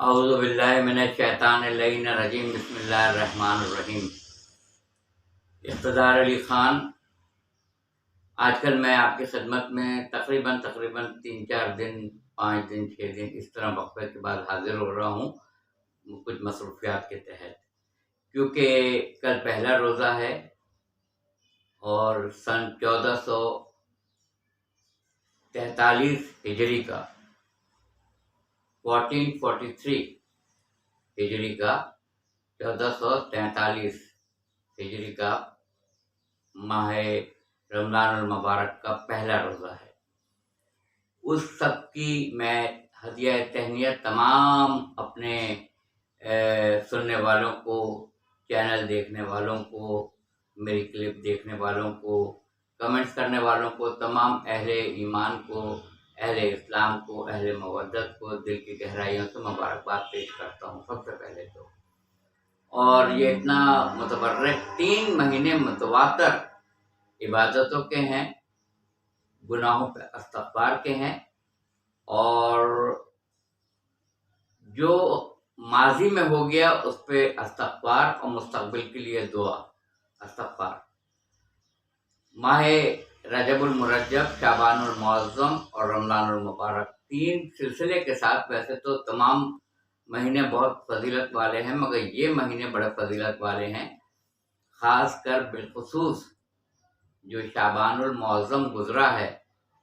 اعوذ باللہ من الشیطان اللعین الرجیم بسم اللہ الرحمن الرحیم۔ اقتدار علی خان، آج کل میں آپ کی خدمت میں تقریباً 3-4 دن 5 دن 6 دن اس طرح وقفے کے بعد حاضر ہو رہا ہوں، کچھ مصروفیات کے تحت، کیونکہ کل پہلا روزہ ہے اور سن 1443 ہجری کا 1443 ہجری کا 1443 ہجری کا ماہ رمضان المبارک کا پہلا روزہ ہے۔ اس سب کی میں ہدیہ تہنیت تمام اپنے سننے والوں کو، چینل دیکھنے والوں کو، میری کلپ دیکھنے والوں کو، کمنٹس کرنے والوں کو، تمام اہل ایمان کو، اہل اسلام کو، اہل مودت کو دل کی گہرائیوں سے مبارکباد پیش کرتا ہوں سب سے پہلے تو۔ اور یہ اتنا متبرک 3 مہینے متواتر عبادتوں کے ہیں، گناہوں پہ استغفار کے ہیں، اور جو ماضی میں ہو گیا اس پہ استغفار اور مستقبل کے لیے دعا استغفار۔ ماہ رجب المرجب، شعبان المعظم اور رمضان المبارک 3 سلسلے کے ساتھ، ویسے تو تمام مہینے بہت فضیلت والے ہیں مگر یہ مہینے بڑے فضیلت والے ہیں، خاص کر بالخصوص جو شعبان المعظم گزرا ہے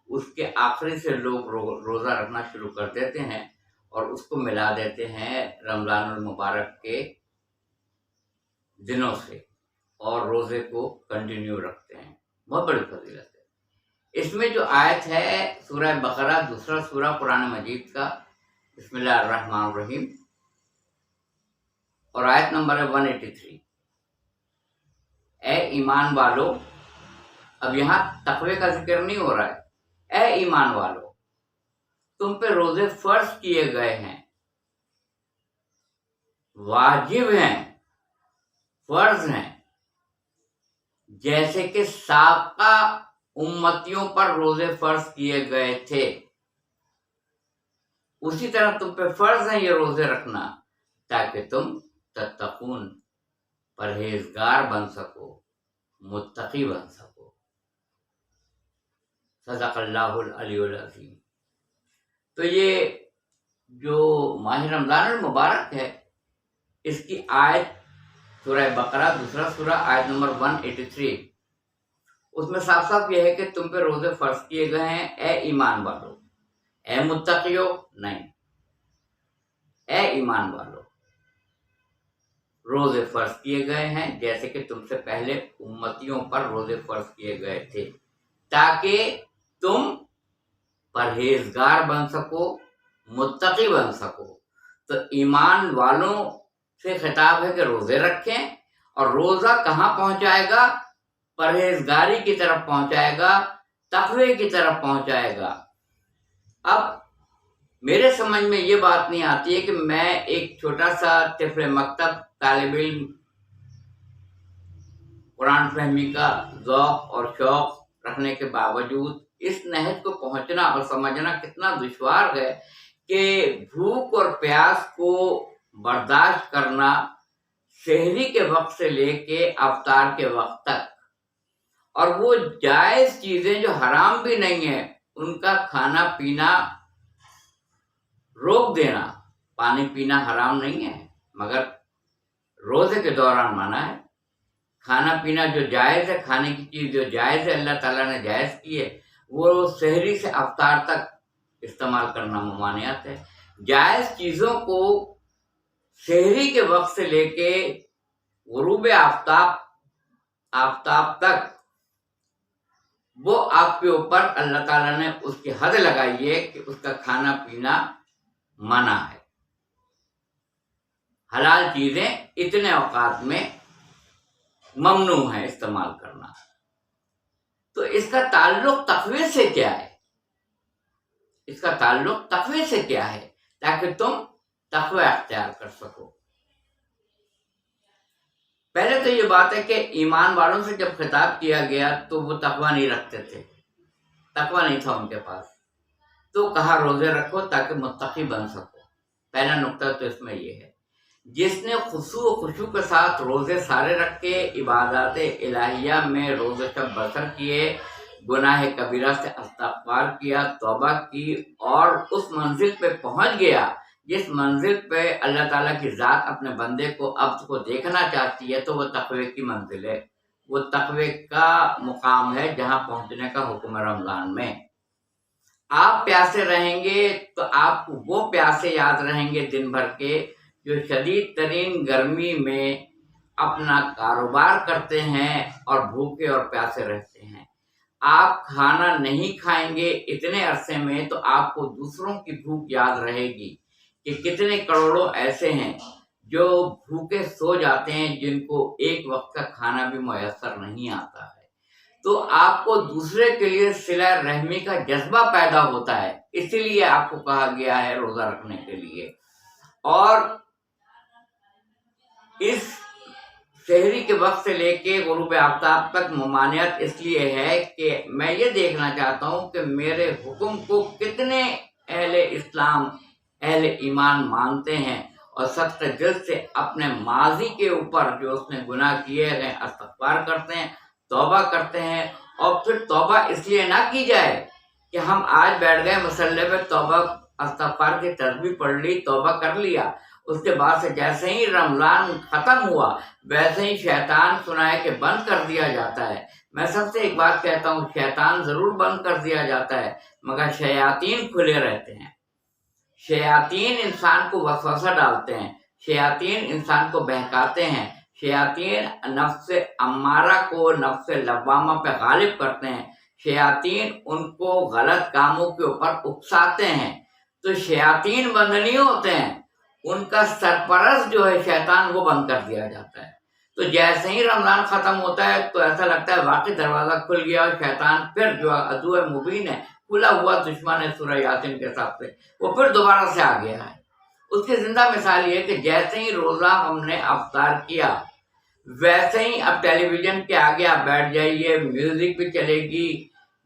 اس کے آخری سے لوگ روزہ رکھنا شروع کر دیتے ہیں اور اس کو ملا دیتے ہیں رمضان المبارک کے دنوں سے، اور روزے کو کنٹینیو رکھتے ہیں، بہت بڑی فضیلت ہے۔ اس میں جو آیت ہے سورہ بقرہ، دوسرا سورہ قرآن مجید کا، بسم اللہ الرحمن الرحیم، اور آیت نمبر ہے 183۔ اے ایمان والو، اب یہاں تقوی کا ذکر نہیں ہو رہا ہے، اے ایمان والو تم پہ روزے فرض کیے گئے ہیں، واجب ہیں، فرض ہیں، جیسے کہ سابقہ امتیوں پر روزے فرض کیے گئے تھے، اسی طرح تم پہ فرض ہے یہ روزے رکھنا تاکہ تم تتقون، پرہیزگار بن سکو، متقی بن سکو۔ صدق اللہ العلی العظیم۔ تو یہ جو ماہ رمضان المبارک ہے اس کی آیت سورہ بقرہ، دوسرا سورہ، آیت نمبر 183، اس میں صاف صاف یہ ہے کہ تم پہ روزے فرض کیے گئے ہیں اے ایمان والو، اے متقیو نہیں، اے ایمان والو روزے فرض کیے گئے ہیں جیسے کہ تم سے پہلے امتیوں پر روزے فرض کیے گئے تھے تاکہ تم پرہیزگار بن سکو، متقی بن سکو۔ تو ایمان والوں سے خطاب ہے کہ روزے رکھیں، اور روزہ کہاں پہنچائے گا؟ پرہیزگاری کی طرف پہنچائے گا، تقوی کی طرف پہنچائے گا۔ اب میرے سمجھ میں یہ بات نہیں آتی ہے کہ میں ایک چھوٹا سا طفل مکتب طالب علم، قرآن فہمی کا ذوق اور شوق رکھنے کے باوجود اس نہج کو پہنچنا اور سمجھنا کتنا دشوار ہے کہ بھوک اور پیاس کو برداشت کرنا سحری کے وقت سے لے کے افطار کے وقت تک، اور وہ جائز چیزیں جو حرام بھی نہیں ہیں ان کا کھانا پینا روک دینا۔ پانی پینا حرام نہیں ہے مگر روزے کے دوران منع ہے۔ کھانا پینا جو جائز ہے، کھانے کی چیز جو جائز ہے، اللہ تعالیٰ نے جائز کی ہے، وہ سحری سے افطار تک استعمال کرنا ممانعت ہے۔ جائز چیزوں کو سحری کے وقت سے لے کے غروب آفتاب تک، وہ آپ کے اوپر اللہ تعالیٰ نے اس کی حد لگائی ہے کہ اس کا کھانا پینا منع ہے۔ حلال چیزیں اتنے اوقات میں ممنوع ہے استعمال کرنا۔ تو اس کا تعلق تقوی سے کیا ہے؟ اس کا تعلق تقوی سے کیا ہے تاکہ تم تقوی اختیار کر سکو۔ پہلے تو یہ بات ہے کہ ایمان والوں سے جب خطاب کیا گیا تو وہ تقوی نہیں رکھتے تھے، تقوی نہیں تھا ان کے پاس، تو کہا روزے رکھو تاکہ متقی بن سکو۔ پہلا نقطہ تو اس میں یہ ہے، جس نے خشوع و خشوع کے ساتھ روزے سارے رکھے، عبادات الہیہ میں روزے شب بسر کیے، گناہ کبیرہ سے استغفار کیا، توبہ کی، اور اس منزل پہ پہنچ گیا جس منزل پہ اللہ تعالیٰ کی ذات اپنے بندے کو عبد کو دیکھنا چاہتی ہے، تو وہ تقوی کی منزل ہے، وہ تقوی کا مقام ہے جہاں پہنچنے کا حکم ہے رمضان میں۔ آپ پیاسے رہیں گے تو آپ کو وہ پیاسے یاد رہیں گے دن بھر کے جو شدید ترین گرمی میں اپنا کاروبار کرتے ہیں اور بھوکے اور پیاسے رہتے ہیں۔ آپ کھانا نہیں کھائیں گے اتنے عرصے میں تو آپ کو دوسروں کی بھوک یاد رہے گی کہ کتنے کروڑوں ایسے ہیں جو بھوکے سو جاتے ہیں، جن کو ایک وقت کا کھانا بھی میسر نہیں آتا ہے۔ تو آپ کو دوسرے کے لیے صلہ رحمی کا جذبہ پیدا ہوتا ہے، اسی لیے آپ کو کہا گیا ہے روزہ رکھنے کے لیے۔ اور اس شہری کے وقت سے لے کے غروب آفتاب تک ممانعت اس لیے ہے کہ میں یہ دیکھنا چاہتا ہوں کہ میرے حکم کو کتنے اہل اسلام، اہل ایمان مانتے ہیں اور سخت دل سے اپنے ماضی کے اوپر جو اس نے گناہ کیے ہیں استغفار کرتے ہیں، توبہ کرتے ہیں۔ اور پھر توبہ اس لیے نہ کی جائے کہ ہم آج بیٹھ گئے مصلی پہ، توبہ استغفار کی تسبیح پڑھ لی، توبہ کر لیا، اس کے بعد سے جیسے ہی رمضان ختم ہوا ویسے ہی شیطان سنائے کہ بند کر دیا جاتا ہے۔ میں سب سے ایک بات کہتا ہوں، شیطان ضرور بند کر دیا جاتا ہے مگر شیاطین کھلے رہتے ہیں۔ شیاطین انسان کو وسوسہ ڈالتے ہیں، شیاطین انسان کو بہکاتے ہیں، شیاطین نفس امارہ کو نفس لوامہ پہ غالب کرتے ہیں، شیاطین ان کو غلط کاموں کے اوپر اکساتے ہیں۔ تو شیاطین بند نہیں ہوتے ہیں، ان کا سرپرست جو ہے شیطان وہ بند کر دیا جاتا ہے۔ تو جیسے ہی رمضان ختم ہوتا ہے تو ایسا لگتا ہے واقعی دروازہ کھل گیا اور شیطان پھر جو عدو مبین ہے، کھلا ہوا دشمن ہے سورہ یاسین کے حساب سے، وہ پھر دوبارہ سے آ گیا ہے۔ اس کی زندہ مثال یہ کہ جیسے ہی روزہ ہم نے افطار کیا ویسے ہی اب ٹیلی ویژن کے آگے آپ بیٹھ جائیے، میوزک بھی چلے گی،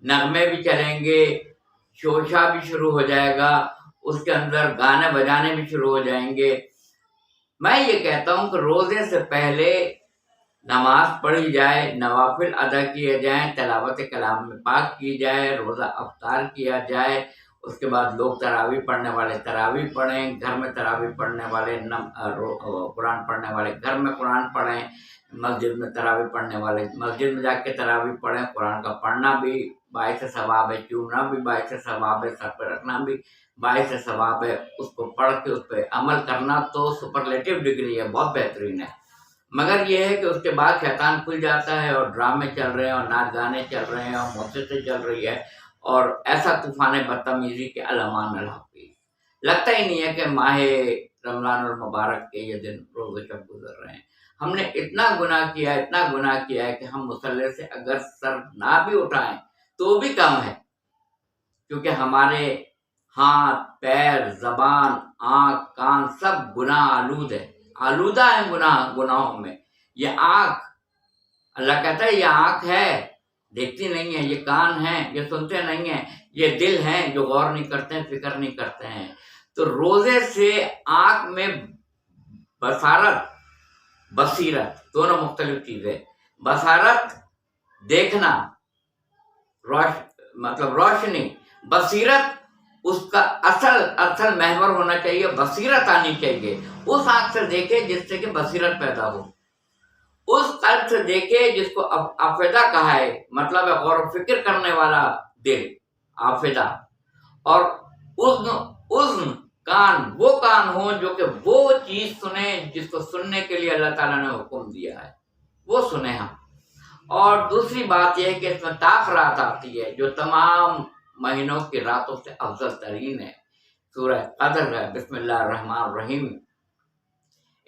نغمے بھی چلیں گے، شوشا بھی شروع ہو جائے گا، اس کے اندر گانے بجانے بھی شروع ہو جائیں گے۔ میں یہ کہتا ہوں کہ روزے سے پہلے نماز پڑھی جائے، نوافل ادا کیے جائیں، تلاوت کلام پاک کی جائے، روزہ افطار کیا جائے، اس کے بعد لوگ تراویح پڑھنے والے تراویح پڑھیں، گھر میں تراویح پڑھنے والے قرآن پڑھنے والے گھر میں قرآن پڑھیں، مسجد میں تراویح پڑھنے والے مسجد میں جا کے تراویح پڑھیں۔ قرآن کا پڑھنا بھی باعث ثواب ہے، چومنا بھی باعث ثواب ہے، سر پہ رکھنا بھی باعث ثواب ہے، اس کو پڑھ کے اس پہ عمل کرنا تو سپرلیٹو ڈگری ہے، بہت بہترین ہے۔ مگر یہ ہے کہ اس کے بعد شیطان کھل جاتا ہے اور ڈرامے چل رہے ہیں اور ناچ گانے چل رہے ہیں اور موسیقی چل رہی ہے اور ایسا طوفان بدتمیزی کے الامان الحافظ۔ لگتا ہی نہیں ہے کہ ماہ رمضان المبارک کے یہ دن روزے شب گزر رہے ہیں۔ ہم نے اتنا گناہ کیا، اتنا گناہ کیا ہے کہ ہم مصلی سے اگر سر نہ بھی اٹھائیں تو بھی کم ہے، کیونکہ ہمارے ہاتھ، پیر، زبان، آنکھ، کان سب گناہ آلود ہے، آلودہ ہے گناہوں میں۔ یہ آنکھ، اللہ کہتا ہے یہ آنکھ ہے دیکھتی نہیں ہے، یہ کان ہیں یہ سنتے نہیں ہیں، یہ دل ہیں جو غور نہیں کرتے ہیں، فکر نہیں کرتے ہیں۔ تو روزے سے آنکھ میں بصیرت دونوں مختلف چیزیں، بصارت دیکھنا، مطلب روشنی، بصیرت اس کا اصل محور ہونا چاہیے، بصیرت آنی چاہیے۔ اس آنکھ سے دیکھے جس سے کہ بصیرت پیدا ہو، اس قلب سے دیکھے جس کو آفیدہ کہا ہے، مطلب ہے غور و فکر کرنے والا دل، آفیدہ۔ اور اذن کان، وہ کان ہوں جو کہ وہ چیز سنیں جس کو سننے کے لیے اللہ تعالیٰ نے حکم دیا ہے، وہ سنیں ہم۔ اور دوسری بات یہ ہے کہ اس میں طاق رات آتی ہے جو تمام مہینوں کی راتوں سے افضل ترین ہے، سورہ قدر ہے۔ بسم اللہ الرحمن الرحیم،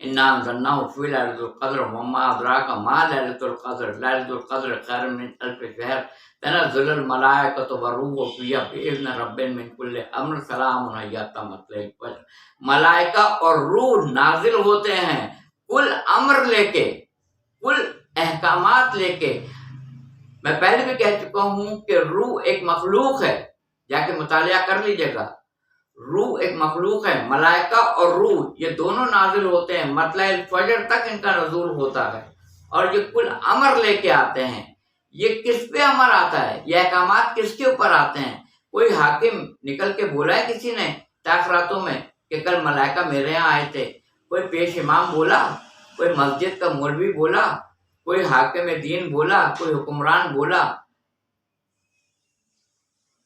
انا انزلناہ فی لیلۃ القدر وما ادراک ما لیلۃ القدر، لیلۃ القدر خیر من الف شہر، تنزل الملائکۃ والروح فیہا بإذن ربہم من کل امر، سلام ہی حتی مطلع الفجر۔ ملائکہ اور روح نازل ہوتے ہیں کل امر لے کے، کل احکامات لے کے۔ میں پہلے بھی کہہ چکا ہوں کہ روح ایک مخلوق ہے، جا کے مطالعہ کر لیجیے گا۔ روح ایک مخلوق ہے، ملائکہ اور روح یہ دونوں نازل ہوتے ہیں، مطلع الفجر تک ان کا نزول ہوتا ہے، اور یہ کل امر لے کے آتے ہیں۔ یہ کس پہ امر آتا ہے؟ یہ احکامات کس کے اوپر آتے ہیں؟ کوئی حاکم نکل کے بولا ہے کسی نے تاخراتوں میں کہ کل ملائکہ میرے یہاں آئے تھے؟ کوئی پیش امام بولا؟ کوئی مسجد کا مولوی بولا؟ کوئی حاکم دین بولا؟ کوئی حکمران بولا؟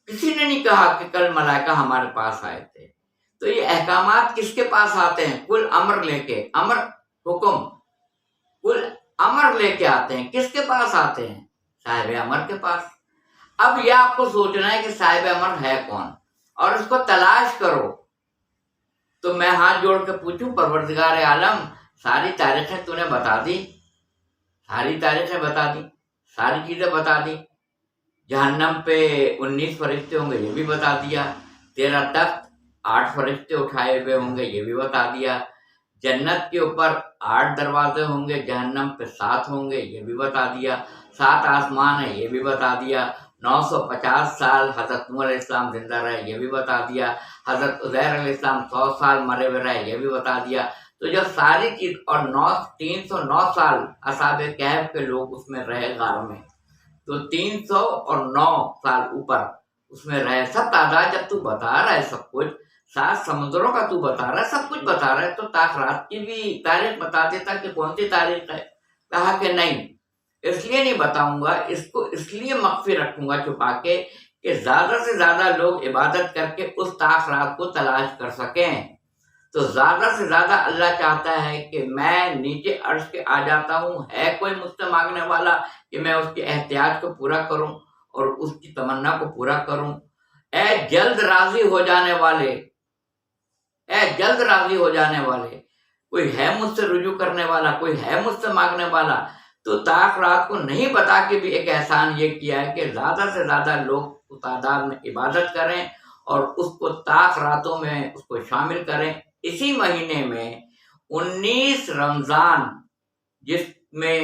کسی نے نہیں کہا کہ کل ملائکہ ہمارے پاس آئے تھے۔ تو یہ احکامات کس کے پاس آتے ہیں؟ کل امر لے کے، امر حکم کل امر لے کے آتے ہیں۔ کس کے پاس آتے ہیں؟ صاحب امر کے پاس۔ اب یہ آپ کو سوچنا ہے کہ صاحب امر ہے کون، اور اس کو تلاش کرو۔ تو میں ہاتھ جوڑ کے پوچھوں، پروردگار عالم ساری تاریخیں تو نے بتا دی، ساری تاریخیں بتا دی، ساری چیزیں بتا دی۔ جہنم پہ 19 فرشتے ہوں گے یہ بھی بتا دیا، 13 تخت 8 فرشتے اٹھائے ہوئے ہوں گے یہ بھی بتا دیا، جنت کے اوپر 8 دروازے ہوں گے، جہنم پہ 7 ہوں گے یہ بھی بتا دیا، 7 آسمان ہے یہ بھی بتا دیا، 950 سال حضرت نوح علیہ السلام زندہ رہے یہ بھی بتا دیا، حضرت عزیر علیہ السلام 100 سال مرے ہوئے رہے یہ بھی بتا دیا۔ تو جب ساری چیز، اور 309 سال اصحاب کہف کے لوگ اس میں رہے غار میں، تو 309 سال اوپر اس میں رہے، سب تعداد جب تو بتا رہا ہے، سب کچھ 7 سمندروں کا تو بتا رہا ہے، سب کچھ بتا رہا ہے، تو تاخرات کی بھی تاریخ بتا دیتا کہ کون سی تاریخ ہے۔ کہا کہ نہیں، اس لیے نہیں بتاؤں گا، اس کو اس لیے مخفی رکھوں گا چھپا کے کہ زیادہ سے زیادہ لوگ عبادت کر کے اس تاخرات کو تلاش کر سکیں۔ تو زیادہ سے زیادہ اللہ چاہتا ہے کہ میں نیچے عرش کے آ جاتا ہوں، ہے کوئی مجھ سے مانگنے والا کہ میں اس کے احتیاج کو پورا کروں اور اس کی تمنا کو پورا کروں؟ اے جلد راضی ہو جانے والے، اے جلد راضی ہو جانے والے، کوئی ہے مجھ سے رجوع کرنے والا، کوئی ہے مجھ سے مانگنے والا؟ تو تاخرات کو نہیں بتا کے بھی ایک احسان یہ کیا ہے کہ زیادہ سے زیادہ لوگ تعداد میں عبادت کریں اور اس کو تاخراتوں میں اس کو شامل کریں۔ اسی مہینے میں 19 رمضان، جس میں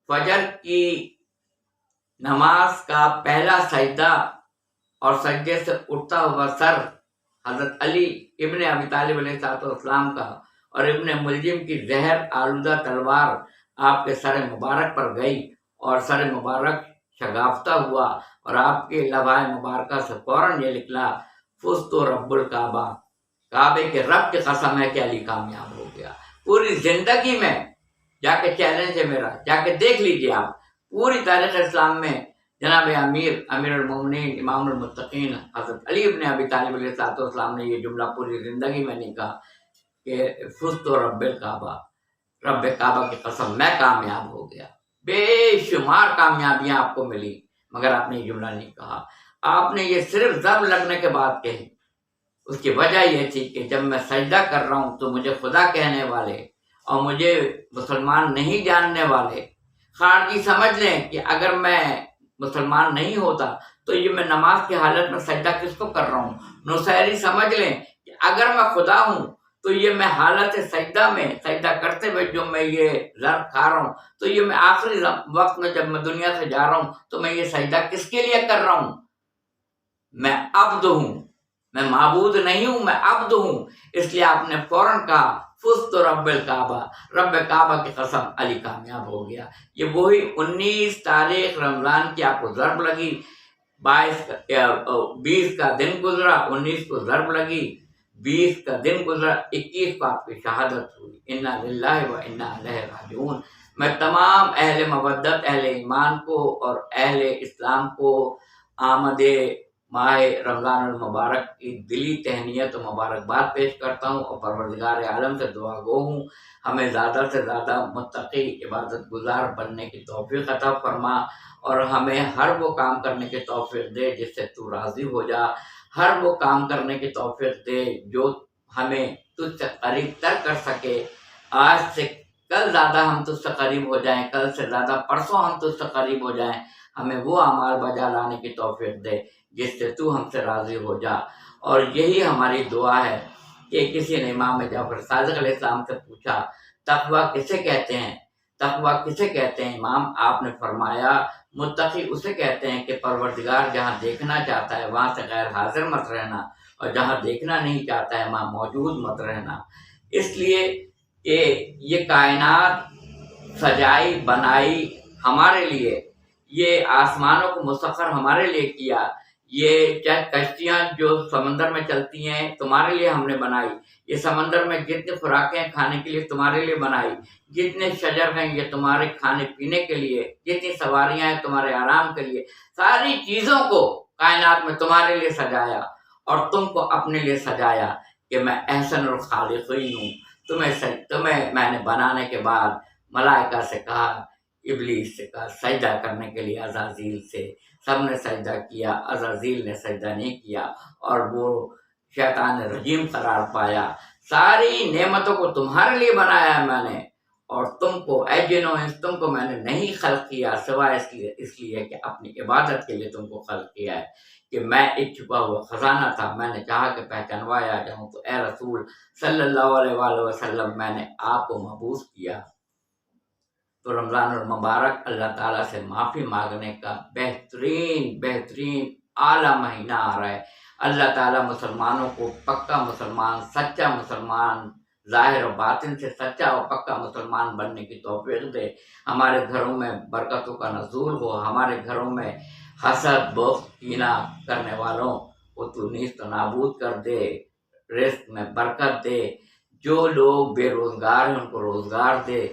فجر کی نماز کا پہلا سجدہ اور سجدے سے اٹھتا ہوا سر حضرت علی ابن ابی طالب علیہ السلام کا، اور ابن ملجم کی زہر آلودہ تلوار آپ کے سر مبارک پر گئی، اور سر مبارک شگافتہ ہوا، اور آپ کے لبائے مبارکہ سے فوراً یہ نکلا، فزت رب الکعبہ، کعبے کے رب کی قسم ہے کہ علی کامیاب ہو گیا۔ پوری زندگی میں جا کے چیلنج ہے میرا، جا کے دیکھ لیجیے آپ، پوری تاریخ اسلام میں جناب امیر المومنین امام المتقین حضرت علی ابن ابی طالب علیہ السلام نے یہ جملہ پوری زندگی میں نہیں کہا کہ فزت رب الکعبہ، رب کعبہ کی قسم میں کامیاب ہو گیا۔ بے شمار کامیابیاں آپ کو ملی، مگر آپ نے یہ جملہ نہیں کہا، آپ نے یہ صرف ضرب لگنے کے بعد کہی۔ اس کی وجہ یہ تھی کہ جب میں سجدہ کر رہا ہوں تو مجھے خدا کہنے والے اور مجھے مسلمان نہیں جاننے والے خارجی سمجھ لیں کہ اگر میں مسلمان نہیں ہوتا تو یہ میں نماز کی حالت میں سجدہ کس کو کر رہا ہوں، نصیری سمجھ لیں کہ اگر میں خدا ہوں تو یہ میں حالت سجدہ میں سجدہ کرتے ہوئے جو میں یہ ضرب کھا رہا ہوں، تو یہ میں آخری وقت میں جب میں دنیا سے جا رہا ہوں تو میں یہ سجدہ کس کے لیے کر رہا ہوں؟ میں عبد ہوں، میں معبود نہیں ہوں، میں عبد ہوں۔ اس لیے آپ نے فوراً کہا فزت رب الکعبہ، رب کعبہ کی قسم علی کامیاب ہو گیا۔ یہ وہی 19 تاریخ رمضان کی آپ کو ضرب لگی، 20 کا دن گزرا، 19 کو ضرب لگی، 20 کا دن گزرا، 21 کو آپ کی شہادت ہوئی۔ انا للہ و انا الیہ راجعون۔ میں تمام اہل مودت، اہل ایمان کو اور اہل اسلام کو آمد ماہ رمضان المبارک کی دلی تہنیت و مبارکباد پیش کرتا ہوں، اور پروردگار عالم سے دعا گو ہوں ہمیں زیادہ سے زیادہ متقی عبادت گزار بننے کی توفیق عطا فرما، اور ہمیں ہر وہ کام کرنے کی توفیق دے جس سے تو راضی ہو جا، ہر وہ کام کرنے کی توفیق دے جو ہمیں تجھ سے قریب تر کر سکے۔ آج سے کل زیادہ ہم تجھ سے قریب ہو جائیں، کل سے زیادہ پرسوں ہم تجھ سے قریب ہو جائیں، ہمیں وہ اعمال بجا لانے کی توفیق دے جس سے تو ہم سے راضی ہو جا۔ اور یہی ہماری دعا ہے کہ کسی نے امام جعفر صادق علیہ السلام سے پوچھا تقویٰ کسے کہتے ہیں، تقویٰ کسے کہتے ہیں؟ امام آپ نے فرمایا متقی اسے کہتے ہیں کہ پروردگار جہاں دیکھنا چاہتا ہے وہاں سے غیر حاضر مت رہنا، اور جہاں دیکھنا نہیں چاہتا ہے وہاں موجود مت رہنا، اس لیے کہ یہ کائنات سجائی بنائی ہمارے لیے، یہ آسمانوں کو مسخر ہمارے لیے کیا، یہ چاہے کشتیاں جو سمندر میں چلتی ہیں تمہارے لیے ہم نے بنائی، یہ سمندر میں جتنی خوراکیں کھانے کے لیے تمہارے لیے بنائی، جتنے شجر ہیں یہ تمہارے کھانے پینے کے لیے، جتنی سواریاں ہیں تمہارے آرام کے لیے، ساری چیزوں کو کائنات میں تمہارے لیے سجایا اور تم کو اپنے لیے سجایا کہ میں احسن الخالقین ہوں۔ تمہیں میں نے بنانے کے بعد ملائکہ سے کہا، ابلیس سے کہا سجدہ کرنے کے لیے، عزازیل سے، سب نے سجدہ کیا، عزازیل نے سجدہ نہیں کیا اور وہ شیطان رجیم قرار پایا۔ ساری نعمتوں کو تمہارے لیے بنایا ہے میں نے، اور تم کو اے جن و انس تم کو میں نے نہیں خلق کیا سوائے اس لیے کہ اپنی عبادت کے لیے تم کو خلق کیا ہے، کہ میں ایک چھپا ہوا خزانہ تھا، میں نے چاہا کہ پہچانوایا جاؤں تو اے رسول صلی اللہ علیہ وآلہ وسلم میں نے آپ کو مبعوث کیا۔ تو رمضان المبارک اللہ تعالیٰ سے معافی مانگنے کا بہترین اعلیٰ مہینہ آ رہا ہے۔ اللہ تعالیٰ مسلمانوں کو پکا مسلمان، سچا مسلمان، ظاہر و باطن سے سچا اور پکا مسلمان بننے کی توفیق دے، ہمارے گھروں میں برکتوں کا نزول ہو، ہمارے گھروں میں حسد بغض کینہ کرنے والوں کو تو نیست و نابود کر دے، رزق میں برکت دے، جو لوگ بے روزگار ہیں ان کو روزگار دے،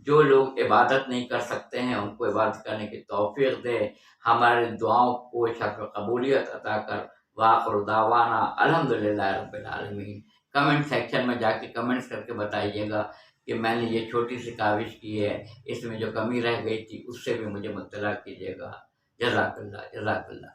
جو لوگ عبادت نہیں کر سکتے ہیں ان کو عبادت کرنے کی توفیق دے، ہمارے دعاؤں کو شرف قبولیت عطا کر۔ وآخر دعوانا الحمدللہ رب العالمین۔ کمنٹ سیکشن میں جا کے کمنٹس کر کے بتائیے گا کہ میں نے یہ چھوٹی سی کاوش کی ہے، اس میں جو کمی رہ گئی تھی اس سے بھی مجھے مطلع کیجیے گا۔ جزاک اللہ، جزاک اللہ۔